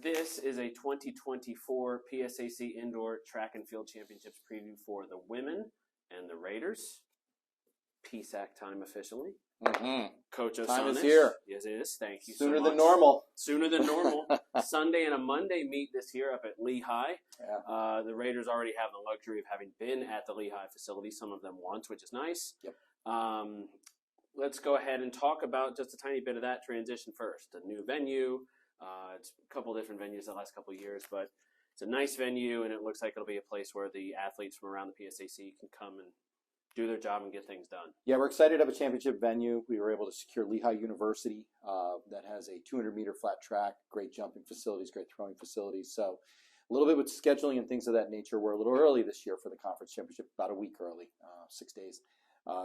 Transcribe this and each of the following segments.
This is a 2024 PSAC Indoor Track and Field Championships preview for the women and the Raiders. PSAC time officially. Coach Osanitsch. Time is here. Yes, it is. Thank you Sooner so much. than normal. Sooner than normal. Sunday and a Monday meet this year up at Lehigh. Yeah. The Raiders already have the luxury of having been at the Lehigh facility, some of them once, which is nice. Yep. Let's go ahead and talk about just a tiny bit of that transition first. A new venue. It's a couple different venues the last couple of years, but it's a nice venue, and it looks like it'll be a place where the athletes from around the PSAC can come and do their job and get things done. Yeah, we're excited to have a championship venue. We were able to secure Lehigh University that has a 200-meter flat track, great jumping facilities, great throwing facilities. So a little bit with scheduling and things of that nature. We're a little early this year for the conference championship, about a week early, 6 days.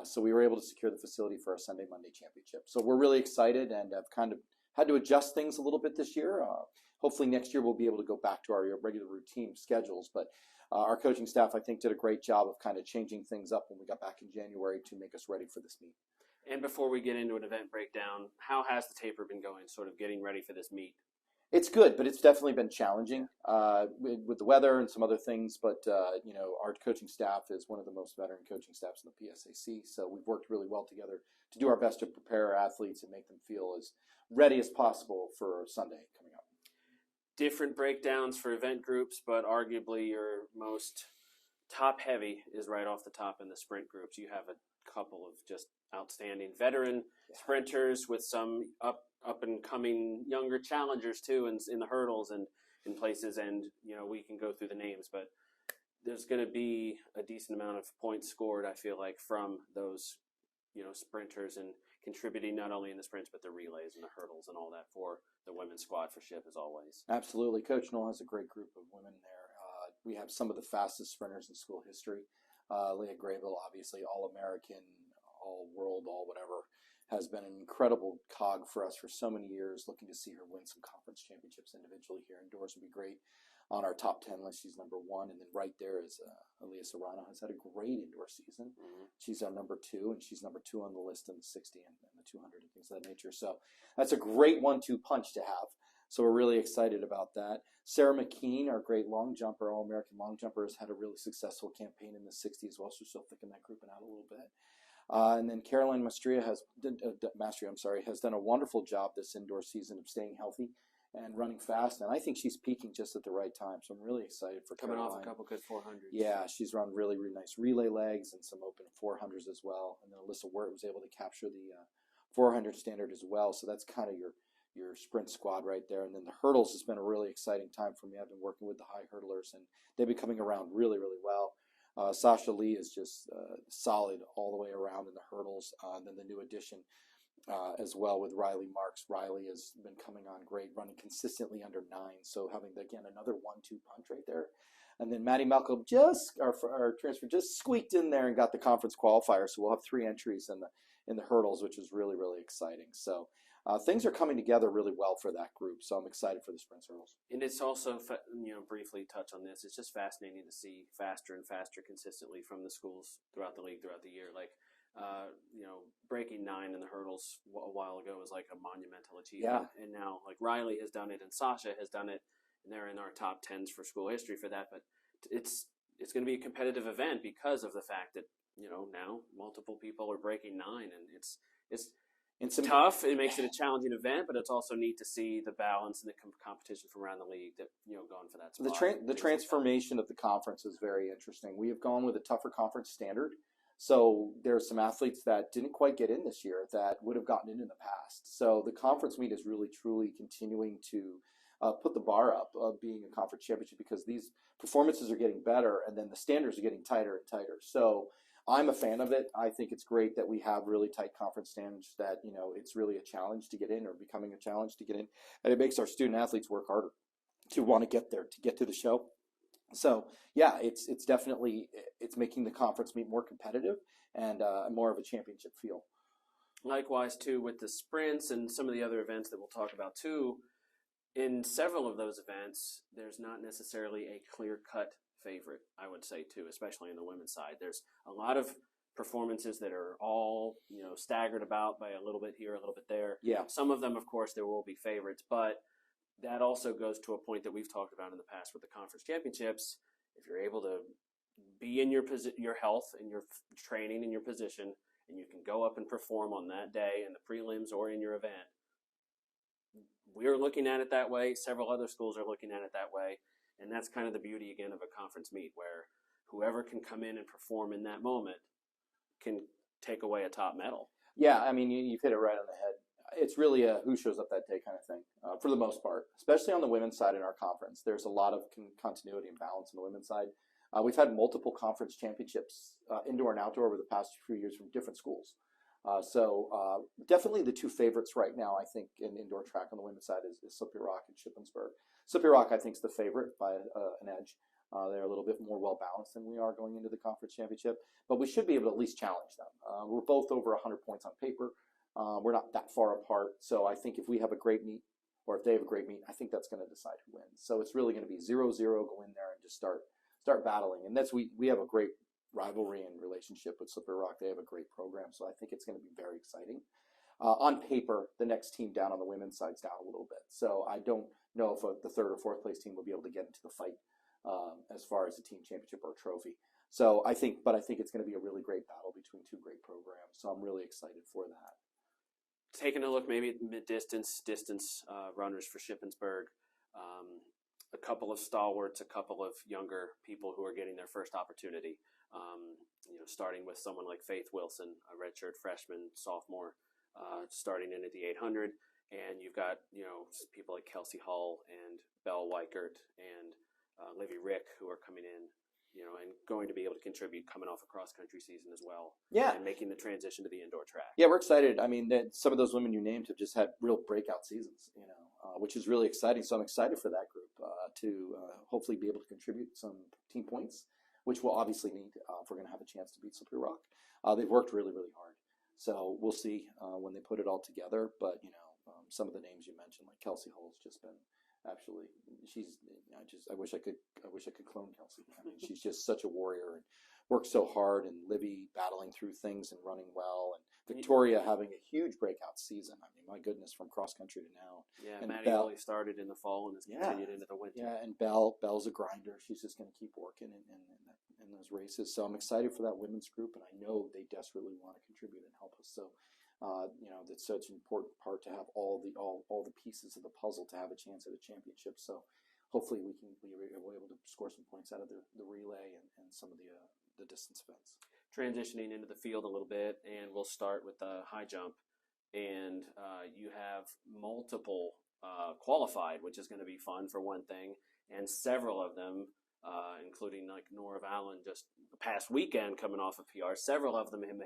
So we were able to secure the facility for our Sunday, Monday championship. So we're really excited and have kind of had to adjust things a little bit this year. Hopefully next year we'll be able to go back to our regular routine schedules. But our coaching staff, I think, did a great job of kind of changing things up when we got back in January to make us ready for this meet. And before we get into an event breakdown, how has the taper been going, sort of getting ready for this meet? It's good, but it's definitely been challenging with the weather and some other things. But, our coaching staff is one of the most veteran coaching staffs in the PSAC. So we've worked really well together to do our best to prepare our athletes and make them feel as ready as possible for Sunday coming up. Different breakdowns for event groups, but arguably your most top-heavy is right off the top in the sprint groups. You have a couple of just outstanding veteran sprinters with some up-and-coming younger challengers, too, in the hurdles and in places. And, we can go through the names, but there's going to be a decent amount of points scored, I feel like, from those, sprinters and contributing not only in the sprints, but the relays and the hurdles and all that for the women's squad for Ship, as always. Absolutely. Coach Noel has a great group of women there. We have some of the fastest sprinters in school history. Leah Graybill, obviously All-American, All-World, All-Whatever, has been an incredible cog for us for so many years. Looking to see her win some conference championships individually here indoors would be great. On our top 10 list, she's number 1. And then right there is Elias Arana, has had a great indoor season. She's our number 2, and she's number 2 on the list in the 60 and the 200 and things of that nature. So that's a great 1-2 punch to have. So we're really excited about that. Sarah McKean, our great long jumper, All-American long jumper, has had a really successful campaign in the 60 as well. So we're still thinking that grouping out a little bit. And then Caroline Mastria has done a wonderful job this indoor season of staying healthy and running fast, and I think she's peaking just at the right time. So I'm really excited for coming Caroline. Off a couple good 400s. Yeah, she's run really, really nice relay legs and some open 400s as well. And then Alyssa Wirt was able to capture the 400 standard as well. So that's kind of your sprint squad right there. And then the hurdles has been a really exciting time for me. I've been working with the high hurdlers, and they've been coming around really, really well. Sasha Lee is just solid all the way around in the hurdles. And then the new addition as well with Riley Marks. Riley has been coming on great, running consistently under 9. So having, again, another 1-2 punch right there. And then Maddie Malcolm, our transfer, just squeaked in there and got the conference qualifier. So we'll have 3 entries in the hurdles, which is really, really exciting. So things are coming together really well for that group. So I'm excited for the sprint hurdles. And it's also, briefly touch on this, it's just fascinating to see faster and faster consistently from the schools throughout the league, throughout the year. Like, breaking 9 in the hurdles a while ago was like a monumental achievement. Yeah. And now, like, Riley has done it and Sasha has done it, and they're in our top 10s for school history for that. But it's going to be a competitive event because of the fact that, now multiple people are breaking 9, and it's tough. It makes it a challenging event, but it's also neat to see the balance and the competition from around the league that, going for that spot. The transformation of the conference is very interesting. We have gone with a tougher conference standard. So there are some athletes that didn't quite get in this year that would have gotten in the past. So the conference meet is really, truly continuing to put the bar up of being a conference championship, because these performances are getting better and then the standards are getting tighter and tighter. So I'm a fan of it. I think it's great that we have really tight conference standards that, it's really a challenge to get in, or becoming a challenge to get in. And it makes our student athletes work harder to want to get there, to get to the show. So yeah, it's definitely, it's making the conference meet more competitive and more of a championship feel. Likewise, too, with the sprints and some of the other events that we'll talk about, too, in several of those events, there's not necessarily a clear-cut favorite, I would say, too, especially on the women's side. There's a lot of performances that are all, staggered about by a little bit here, a little bit there. Yeah. Some of them, of course, there will be favorites, but that also goes to a point that we've talked about in the past with the conference championships. If you're able to be in your health and your training and your position, and you can go up and perform on that day in the prelims or in your event, we're looking at it that way. Several other schools are looking at it that way. And that's kind of the beauty, again, of a conference meet, where whoever can come in and perform in that moment can take away a top medal. Yeah, I mean, you've hit it right on the head. It's really a who shows up that day kind of thing, for the most part, especially on the women's side in our conference. There's a lot of continuity and balance on the women's side. We've had multiple conference championships, indoor and outdoor, over the past few years from different schools. So definitely the two favorites right now, I think, in indoor track on the women's side is Slippery Rock and Shippensburg. Slippery Rock, I think, is the favorite by an edge. They're a little bit more well-balanced than we are going into the conference championship, but we should be able to at least challenge them. We're both over 100 points on paper. We're not that far apart, so I think if we have a great meet, or if they have a great meet, I think that's going to decide who wins. So it's really going to be 0-0, go in there and just start battling. And we have a great rivalry and relationship with Slippery Rock. They have a great program, so I think it's going to be very exciting. On paper, the next team down on the women's side is down a little bit, so I don't know if the third or fourth place team will be able to get into the fight as far as a team championship or a trophy. So I think it's going to be a really great battle between two great programs. So I'm really excited for that. Taking a look maybe at mid-distance runners for Shippensburg, a couple of stalwarts, a couple of younger people who are getting their first opportunity. Starting with someone like Faith Wilson, a redshirt freshman, sophomore, starting in at the 800, and you've got people like Kelsey Hull and Belle Weichert and Livy Rick who are coming in, and going to be able to contribute coming off a cross-country season as well. Yeah. And making the transition to the indoor track. Yeah, we're excited. I mean, some of those women you named have just had real breakout seasons, which is really exciting. So I'm excited for that group to hopefully be able to contribute some team points, which we'll obviously need if we're going to have a chance to beat Slippery Rock. They've worked really, really hard. So we'll see when they put it all together. But, some of the names you mentioned, like Kelsey Hull's just been absolutely, I wish I could clone Kelsey. I mean, she's just such a warrior and works so hard, and Livy battling through things and running well, and Victoria having a huge breakout season. I mean, my goodness, from cross country to now. Yeah, and Maddie only started in the fall and has continued into the winter. Yeah, and Belle's a grinder. She's just going to keep working in those races. So I'm excited for that women's group, and I know they desperately want to contribute and help us. So that's such an important part to have all the pieces of the puzzle to have a chance at a championship. So hopefully we'll be able to score some points out of the relay and some of the distance events. Transitioning into the field a little bit, and we'll start with the high jump. And you have multiple qualified, which is going to be fun for one thing, and several of them, including like Nora Vallon just the past weekend coming off of PR, several of them have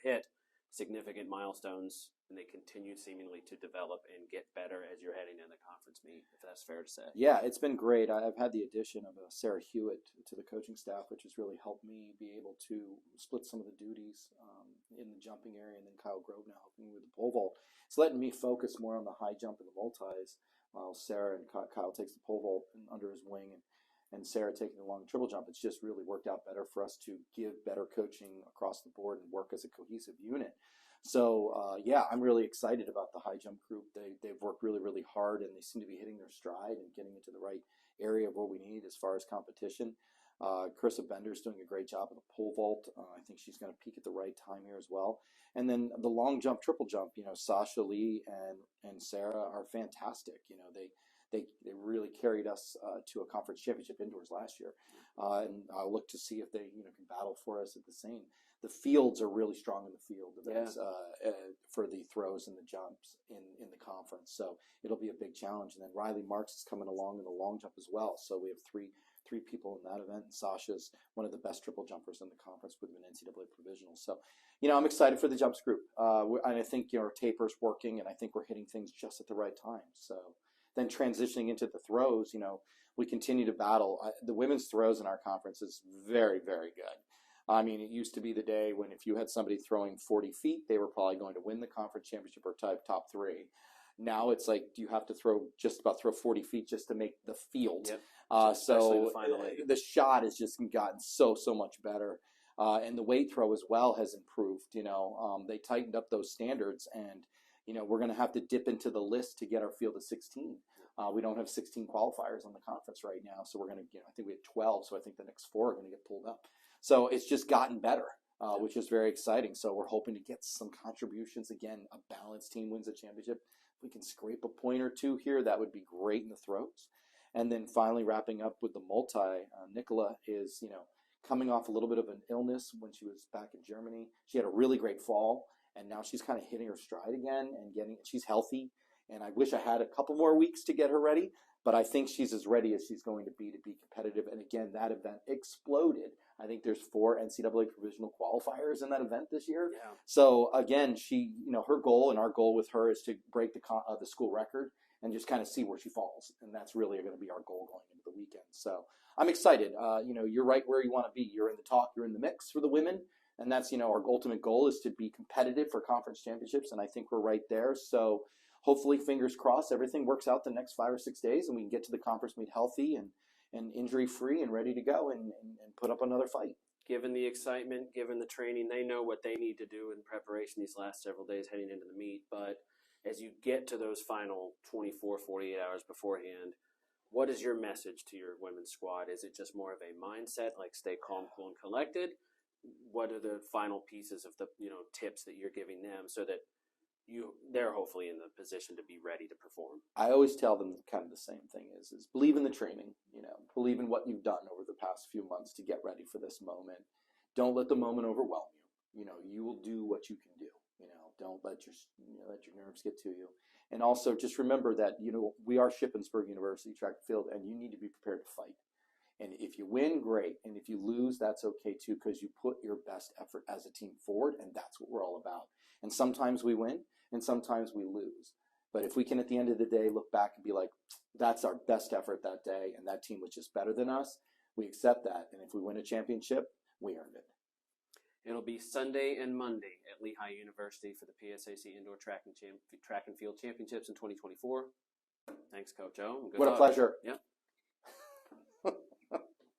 hit significant milestones, and they continue seemingly to develop and get better as you're heading in the conference meet, if that's fair to say. Yeah, it's been great. I've had the addition of Sarah Hewitt to the coaching staff, which has really helped me be able to split some of the duties in the jumping area, and then Kyle Grove now helping me with the pole vault. It's letting me focus more on the high jump and the multis, while Sarah and Kyle takes the pole vault under his wing, and Sarah taking the long triple jump. It's just really worked out better for us to give better coaching across the board and work as a cohesive unit. So, I'm really excited about the high jump group. They've worked really, really hard, and they seem to be hitting their stride and getting into the right area of what we need as far as competition. Carissa Bender's doing a great job of the pole vault. I think she's going to peak at the right time here as well. And then the long jump, triple jump, Sasha Lee and Sarah are fantastic. They really carried us to a conference championship indoors last year. And I'll look to see if they can battle for us at the same. The fields are really strong in the field for the throws and the jumps in the conference. So it'll be a big challenge. And then Riley Marks is coming along in the long jump as well. So we have three people in that event. And Sasha's one of the best triple jumpers in the conference with an NCAA provisional. So, I'm excited for the jumps group. And I think, our taper's working, and I think we're hitting things just at the right time. So then transitioning into the throws, we continue to battle. The women's throws in our conference is very, very good. I mean, it used to be the day when if you had somebody throwing 40 feet, they were probably going to win the conference championship or top three. Now it's like you have to throw 40 feet just to make the field. Yep. So the shot has just gotten so much better. And the weight throw as well has improved. They tightened up those standards, and we're going to have to dip into the list to get our field of 16. We don't have 16 qualifiers on the conference right now, so we're going to, I think we had 12, so I think the next 4 are going to get pulled up. So it's just gotten better, which is very exciting. So we're hoping to get some contributions. Again, a balanced team wins a championship. If we can scrape a point or 2 here, that would be great in the throws. And then finally wrapping up with the multi, Nicola is, coming off a little bit of an illness when she was back in Germany. She had a really great fall, and now she's kind of hitting her stride again and she's healthy. And I wish I had a couple more weeks to get her ready, but I think she's as ready as she's going to be competitive. And again, that event exploded. I think there's 4 NCAA provisional qualifiers in that event this year. Yeah. So again, she, her goal and our goal with her is to break the school record and just kind of see where she falls. And that's really going to be our goal going into the weekend. So I'm excited. You're right where you want to be. You're in the talk, you're in the mix for the women. And that's, our ultimate goal is to be competitive for conference championships. And I think we're right there. So hopefully, fingers crossed, everything works out the next 5 or 6 days and we can get to the conference meet healthy and injury-free and ready to go and put up another fight. Given the excitement, given the training, they know what they need to do in preparation these last several days heading into the meet. But as you get to those final 24, 48 hours beforehand, what is your message to your women's squad? Is it just more of a mindset, like stay calm, cool, and collected? What are the final pieces of the tips that you're giving them so that they're hopefully in the position to be ready to perform? I always tell them kind of the same thing is believe in the training, believe in what you've done over the past few months to get ready for this moment. Don't let the moment overwhelm you. You will do what you can do. Don't let your nerves get to you. And also just remember that, we are Shippensburg University track and field, and you need to be prepared to fight. And if you win, great. And if you lose, that's okay too, because you put your best effort as a team forward, and that's what we're all about. And sometimes we win, and sometimes we lose. But if we can, at the end of the day, look back and be like, that's our best effort that day, and that team was just better than us, we accept that. And if we win a championship, we earned it. It'll be Sunday and Monday at Lehigh University for the PSAC Indoor Track and Field Championships in 2024. Thanks, Coach O. What a pleasure. Yep.